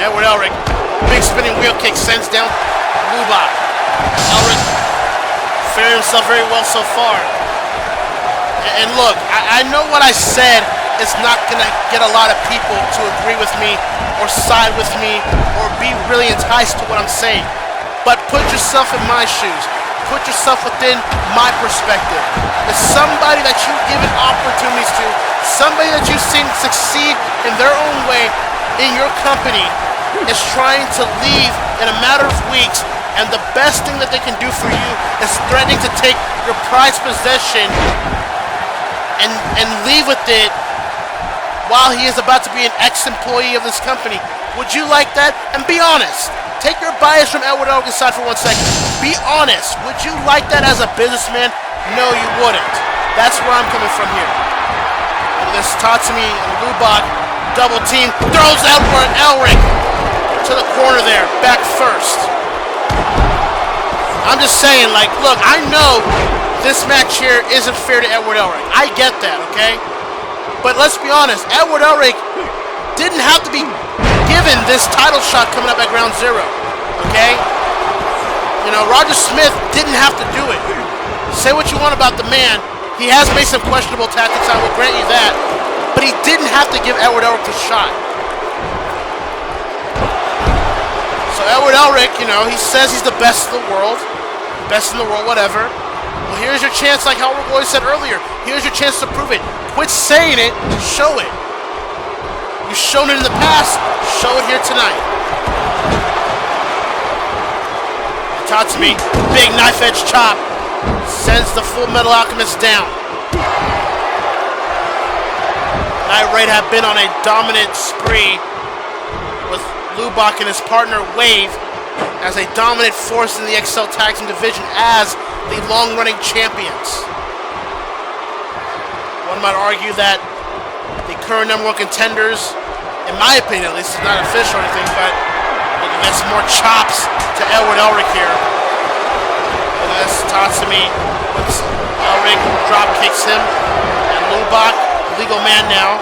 Elric, big spinning wheel kick sends down Lubach. Elric fared himself very well so far. And look, I know what I said is not going to get a lot of people to agree with me or side with me or be really enticed to what I'm saying. But put yourself in my shoes. Put yourself within my perspective. As somebody that you've given opportunities to, somebody that you've seen succeed in their own way in your company, is trying to leave in a matter of weeks, and the best thing that they can do for you is threatening to take your prized possession and leave with it while he is about to be an ex-employee of this company. Would you like that? And be honest. Take your bias from Elric aside for 1 second. Be honest. Would you like that as a businessman? No, you wouldn't. That's where I'm coming from here. And this Tatsumi and Lubach double team throws Elric to the corner there, back first. I'm just saying, like, look, I know this match here isn't fair to Elric. I get that, okay? But let's be honest, Elric didn't have to be given this title shot coming up at ground zero, okay? You know, Roger Smith didn't have to do it. Say what you want about the man. He has made some questionable tactics, I will grant you that. But he didn't have to give Elric the shot. So Elric, you know, he says he's the best in the world. Best in the world, whatever. Well, here's your chance, like Haru Glory said earlier. Here's your chance to prove it. Quit saying it, show it. You've shown it in the past, show it here tonight. Tatsumi, big knife edge chop, sends the Full Metal Alchemist down. Night Raid have been on a dominant spree with Lubach and his partner Wave as a dominant force in the Xcel Tag Team division as the long-running champions. One might argue that the current number one contenders, in my opinion at least, is not official or anything, but look at this, more chops to Elric here. Look at this, Tatsumi with Elric, drop kicks him, and Lubach, legal man now,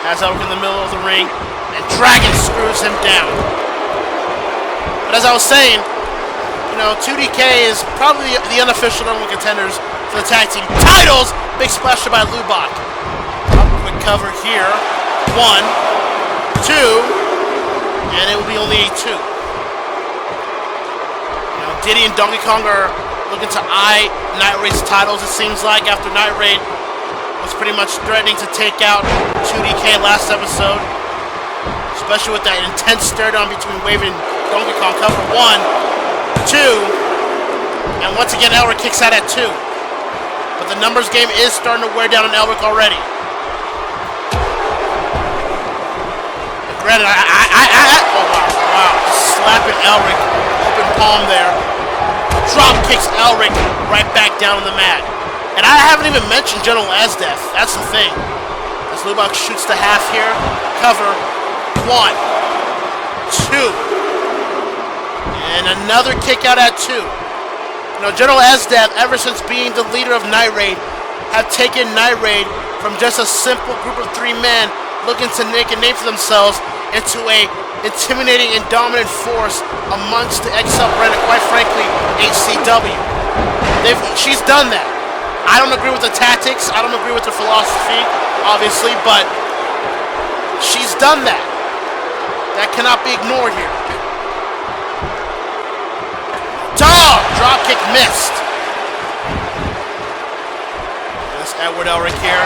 has Elric in the middle of the ring, and Dragon screws him down. But as I was saying, you know, 2DK is probably the unofficial number one contenders for the tag team titles. Big splash by Lubach. Quick cover here. 1, 2, and it will be only a 2. You know, Diddy and Donkey Kong are looking to eye Night Raid's titles, it seems like, after Night Raid was pretty much threatening to take out 2DK last episode. Especially with that intense stare-down between Wave and Donkey Kong. Cover 1, 2, and once again Elric kicks out at 2. But the numbers game is starting to wear down on Elric already. Granted, oh wow, slapping Elric, open palm there. Drop kicks Elric right back down on the mat. And I haven't even mentioned General Asdeath. That's the thing. As Lubach shoots the half here, cover 1, 2, and another kick out at 2. You know, General Asdeath, ever since being the leader of Night Raid, have taken Night Raid from just a simple group of 3 men looking to make a name for themselves into a intimidating and dominant force amongst the Xcel brand and, quite frankly, ACW. She's done that. I don't agree with the tactics, I don't agree with the philosophy, obviously, but she's done that. That cannot be ignored here. Drop kick missed. This Edward Elric here,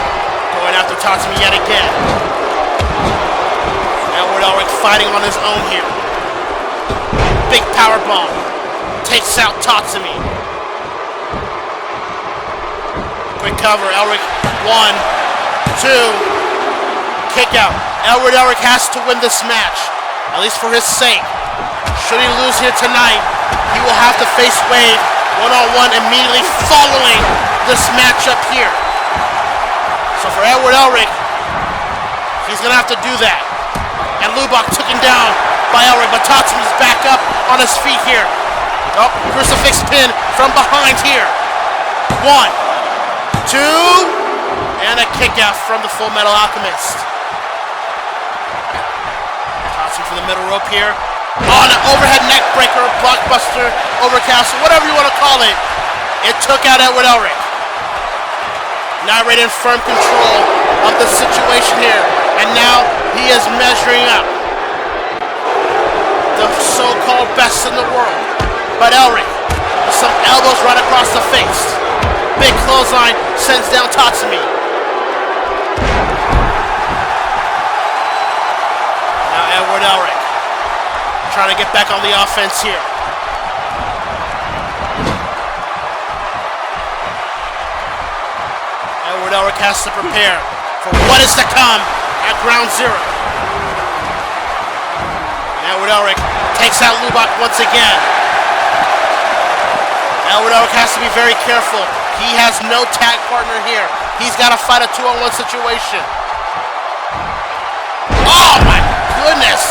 going after Tatsumi yet again. Edward Elric fighting on his own here. Big power bomb. Takes out Tatsumi. Quick cover. Elric 1, 2. Kick out. Edward Elric has to win this match. At least for his sake. Should he lose here tonight, he will have to face Wave one-on-one immediately following this matchup here. So for Edward Elric, he's going to have to do that. And Lubach took him down by Elric, but Tatsumi's back up on his feet here. Oh, crucifix pin from behind here. 1, 2, and a kick out from the Full Metal Alchemist. Tatsumi from the middle rope here. On an overhead neck breaker, blockbuster, overcast, whatever you want to call it. It took out Edward Elric. Night Raid in firm control of the situation here. And now he is measuring up. The so-called best in the world. But Elric, with some elbows right across the face. Big clothesline sends down Tatsumi. Now Edward Elric trying to get back on the offense here. Edward Elric has to prepare for what is to come at Ground Zero. And Edward Elric takes out Lubach once again. Edward Elric has to be very careful. He has no tag partner here. He's got to fight a 2-on-1 situation. Oh my goodness!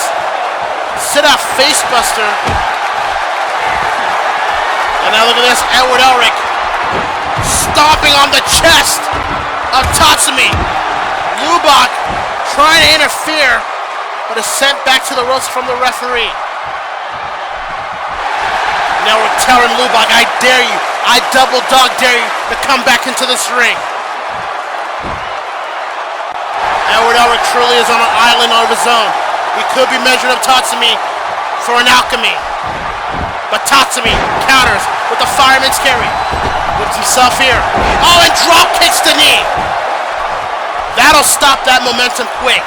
Sit out facebuster. And now look at this, Edward Elric stomping on the chest of Tatsumi. Lubach trying to interfere, but is sent back to the ropes from the referee. Now we're telling Lubach, I dare you, I double dog dare you to come back into this ring. Edward Elric truly is on an island of his own. He could be measuring up Tatsumi for an alchemy. But Tatsumi counters with the fireman's carry. Whips himself here. Oh, and drop kicks the knee. That'll stop that momentum quick.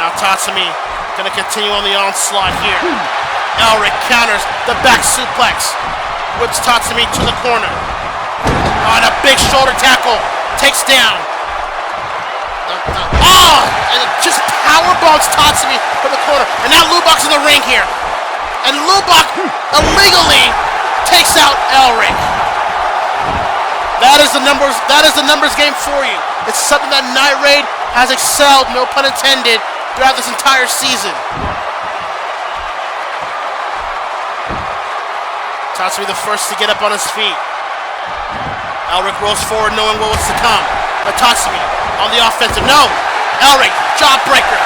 Now Tatsumi gonna continue on the onslaught here. Elric counters the back suplex. Whips Tatsumi to the corner. On a big shoulder tackle. Takes down. Oh! And it just powerbombs Tatsumi from the corner. And now Lubach's in the ring here. And Lubach illegally takes out Elric. That is the numbers game for you. It's something that Night Raid has excelled, no pun intended, throughout this entire season. Tatsumi the first to get up on his feet. Elric rolls forward knowing what's to come. But Tatsumi on the offensive. No! Elric, jawbreaker.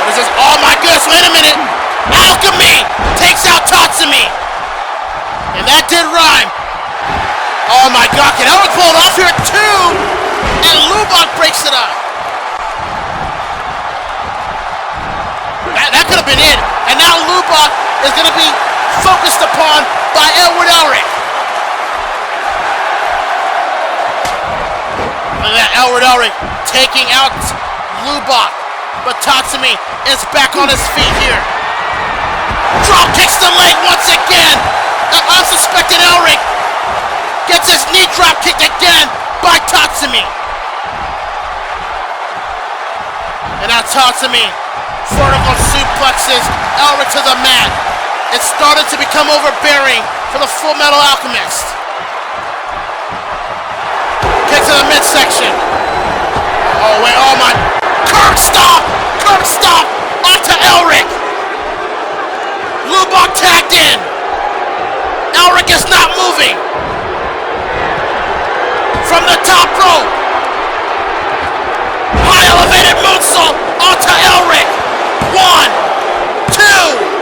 What is this? Oh my goodness, wait a minute! Alchemy takes out Tatsumi! And that did rhyme. Oh my god, can Elric pull it off here too? And Lubach breaks it up. That could have been it. And now Lubach is going to be focused upon by Edward Elric. Edward Elric taking out Lubach. But Tatsumi is back on his feet here. Drop kicks the leg once again. The unsuspected Elric gets his knee drop kicked again by Tatsumi. And now Tatsumi vertical suplexes Elric to the mat. It started to become overbearing for the Full Metal Alchemist. Kick to the midsection. Oh wait, oh my. Curb stomp! Curb stomp onto Elric. Lubach tagged in. Elric is not moving. From the top rope. High elevated moonsault onto Elric. 1, 2.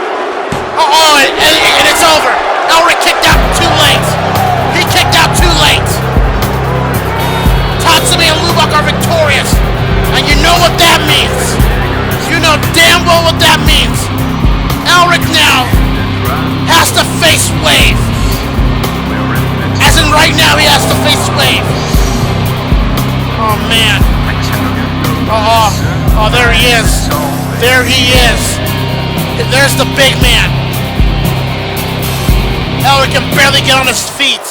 And it's over. Elric kicked out too late. He kicked out too late. Tatsumi and Lubach are victorious. And you know what that means. You know damn well what that means. Elric now has to face Wave. As in right now he has to face Wave. Oh man. Oh, there he is. There he is. There's the big man. Elric can barely get on his feet.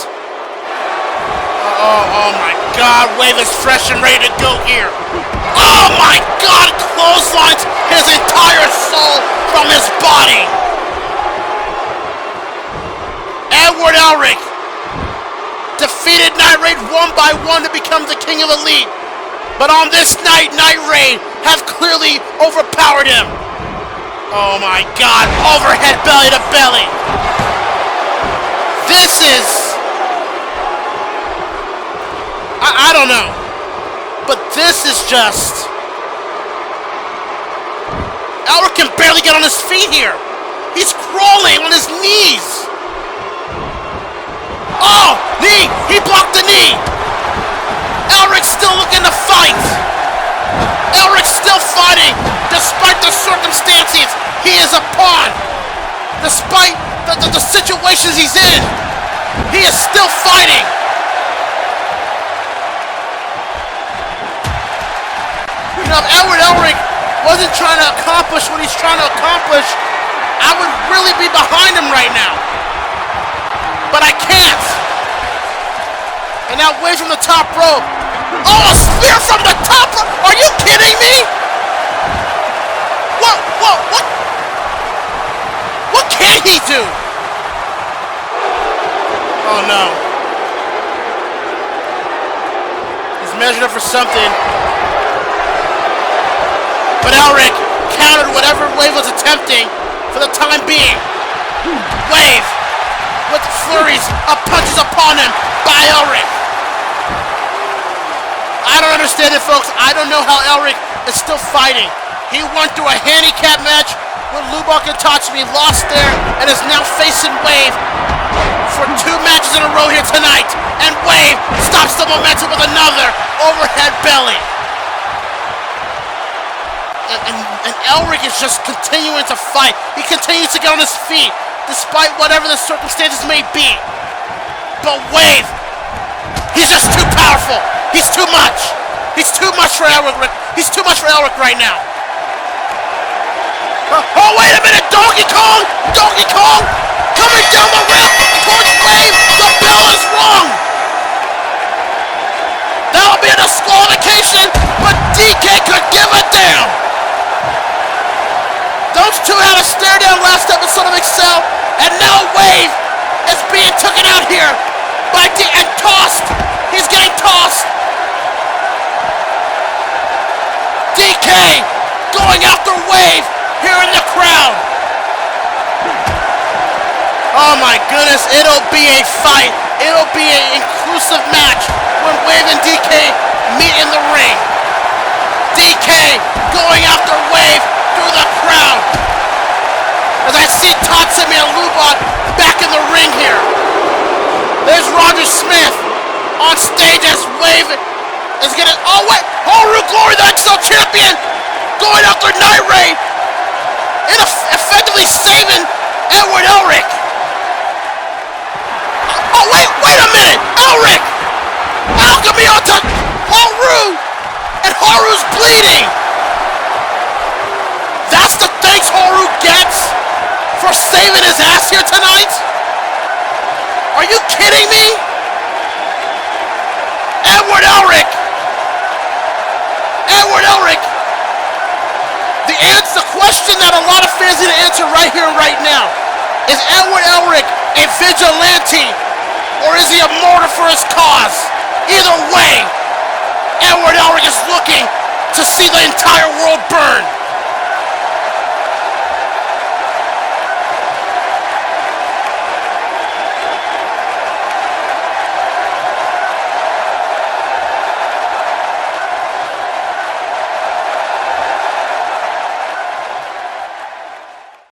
Oh my God, Wave is fresh and ready to go here. Oh my God, clotheslines his entire soul from his body. Edward Elric defeated Night Raid 1 by 1 to become the King of Elite. But on this night, Night Raid have clearly overpowered him. Oh my God, overhead belly to belly. This is... I don't know. But this is just... Elric can barely get on his feet here. He's crawling on his knees. Oh, knee! He blocked the knee. Elric's still looking to fight. Elric's still fighting despite the circumstances he is a pawn. Despite the situations he's in, he is still fighting. You know, if Edward Elric wasn't trying to accomplish what he's trying to accomplish, I would really be behind him right now. But I can't. And now Wave from the top rope. Oh, a spear from the top rope! Are you kidding me? What can he do? Oh no. He's measured up for something. But Elric countered whatever Wave was attempting for the time being. Wave with flurries of punches upon him by Elric. I don't understand it, folks. I don't know how Elric is still fighting. He went through a handicap match with Lubach and Tatsumi, lost there, and is now facing Wave for 2 matches in a row here tonight. And Wave stops the momentum with another overhead belly. And Elric is just continuing to fight. He continues to get on his feet, despite whatever the circumstances may be. But Wave, he's just too powerful. He's too much. He's too much for Elric. He's too much for Elric right now. Oh, wait a minute! Donkey Kong! Donkey Kong! Coming down the ramp towards Wave! The bell is rung! That'll be a disqualification, but DK could give a damn! Those two had a stare down last episode of Excel, and now Wave is being taken out here by and tossed! He's getting tossed! DK going after Wave here in the crowd. Oh my goodness, it'll be a fight. It'll be an inclusive match when Wave and DK meet in the ring. DK going after Wave through the crowd. As I see Tatsumi and Lubach back in the ring here. There's Roger Smith on stage as Wave is getting... Oh wait! Haru Glory, the Xcel champion, going after Night Raid and effectively saving Edward Elric. Oh wait a minute! Elric! Alchemy onto Haru! And Haru's bleeding! That's the thanks Haru gets for saving his ass here tonight? Are you kidding me? Edward Elric! Edward Elric! The question that a lot of fans need to answer right here and right now. Is Edward Elric a vigilante? Or is he a martyr for his cause? Either way, Edward Elric is looking to see the entire world burn.